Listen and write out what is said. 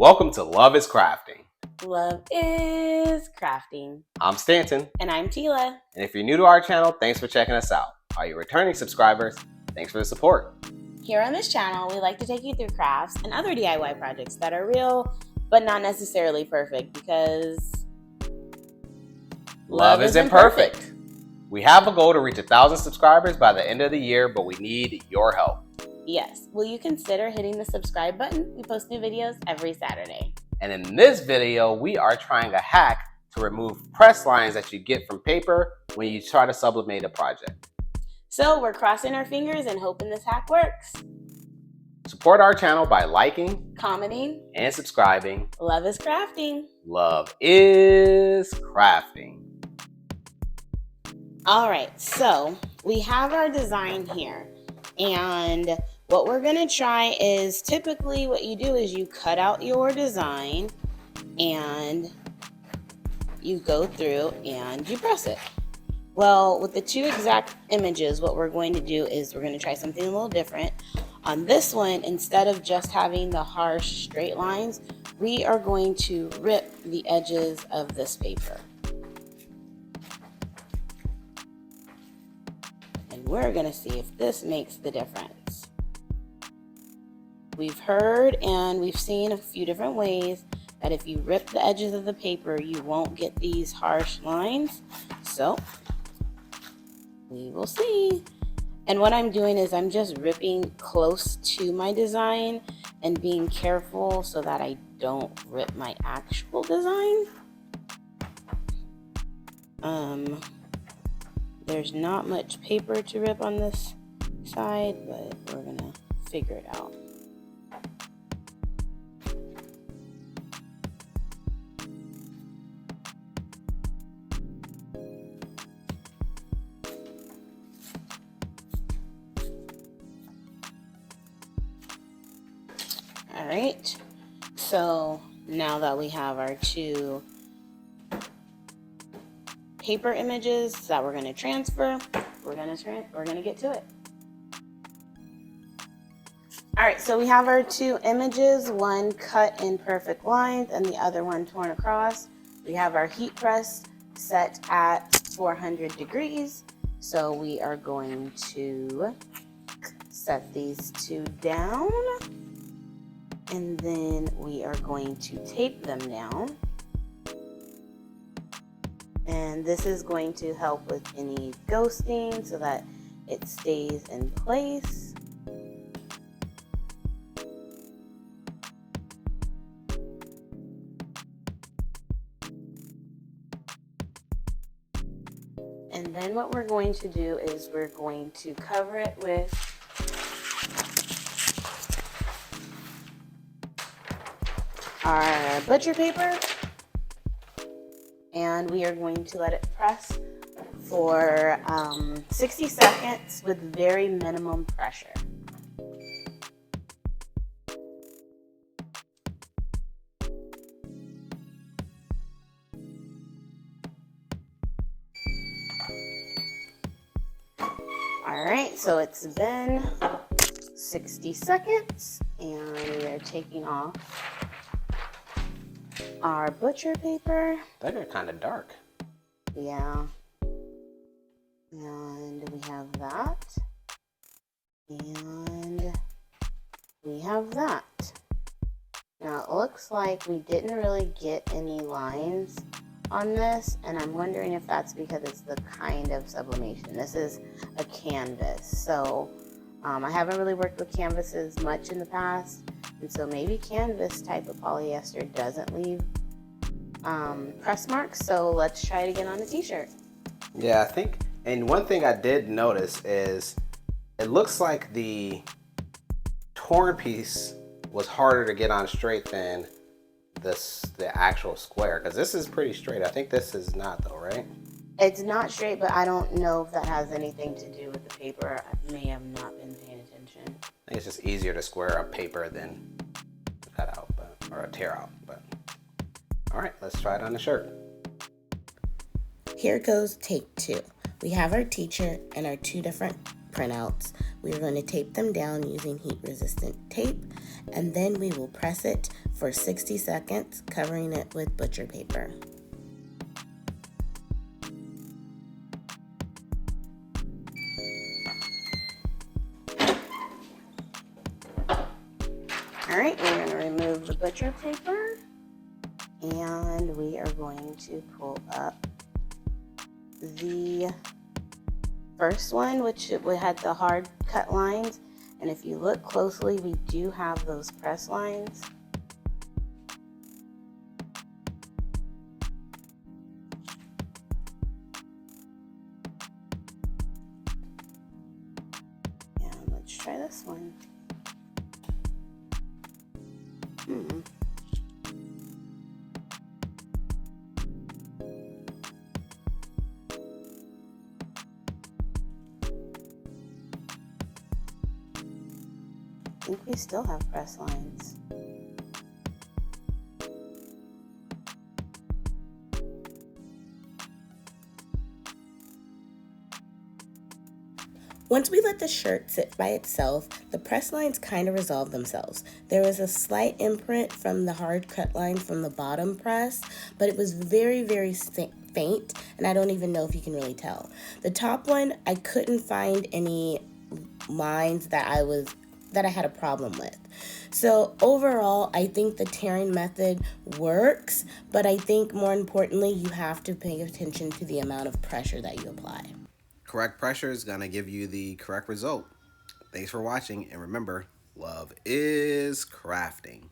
Welcome to Love is Crafting. Love is crafting. I'm Stanton. And I'm Tila. And if you're new to our channel, thanks for checking us out. Are you returning subscribers? Thanks for the support. Here on this channel, we like to take you through crafts and other DIY projects that are real, but not necessarily perfect because love isn't perfect. We have a goal to reach 1,000 subscribers by the end of the year, but we need your help. Yes. Will you consider hitting the subscribe button? We post new videos every Saturday. And in this video, we are trying a hack to remove press lines that you get from paper when you try to sublimate a project. So we're crossing our fingers and hoping this hack works. Support our channel by liking, commenting, and subscribing. Love is crafting. Love is crafting. All right, so we have our design here. And what we're going to try is, typically what you do is you cut out your design and you go through and you press it. Well, with the two exact images, what we're going to do is we're going to try something a little different. On this one, instead of just having the harsh straight lines, we are going to rip the edges of this paper. And we're going to see if this makes the difference. We've heard and we've seen a few different ways that if you rip the edges of the paper, you won't get these harsh lines. So we will see. And what I'm doing is I'm just ripping close to my design and being careful so that I don't rip my actual design. There's not much paper to rip on this side, but we're gonna figure it out. All right, so now that we have our two paper images that we're going to transfer, we're going to get to it. All right, so we have our two images, one cut in perfect lines and the other one torn across. We have our heat press set at 400 degrees. So we are going to set these two down. And then we are going to tape them down. And this is going to help with any ghosting so that it stays in place. And then what we're going to do is we're going to cover it with our butcher paper, and we are going to let it press for 60 seconds with very minimum pressure. All right, so it's been 60 seconds and we are taking off our butcher paper. That got kind of dark. Yeah. And we have that. And we have that. Now it looks like we didn't really get any lines on this, and I'm wondering if that's because it's the kind of sublimation. This is a canvas. So I haven't really worked with canvases much in the past. And so maybe canvas type of polyester doesn't leave press marks. So let's try it again on a t-shirt. Yeah, I think, and one thing I did notice is it looks like the torn piece was harder to get on straight than the actual square, because this is pretty straight. I think this is not though, right? It's not straight, but I don't know if that has anything to do with the paper. I may have not been paying attention. I think it's just easier to square a paper than cut out, or tear out. But all right, let's try it on the shirt. Here goes take two. We have our t-shirt and our two different printouts. We are going to tape them down using heat resistant tape. and then we will press it for 60 seconds, covering it with butcher paper. All right, we're going to remove the butcher paper, and we are going to pull up the first one, which had the hard cut lines. And if you look closely, we do have those press lines. And let's try this one. I think we still have press lines. Once we let the shirt sit by itself, the press lines kind of resolve themselves. There was a slight imprint from the hard cut line from the bottom press, but it was very, very faint, and I don't even know if you can really tell. The top one, I couldn't find any lines that I had a problem with. So overall, I think the tearing method works, but I think more importantly, you have to pay attention to the amount of pressure that you apply. Correct pressure is going to give you the correct result. Thanks for watching, and remember, love is crafting.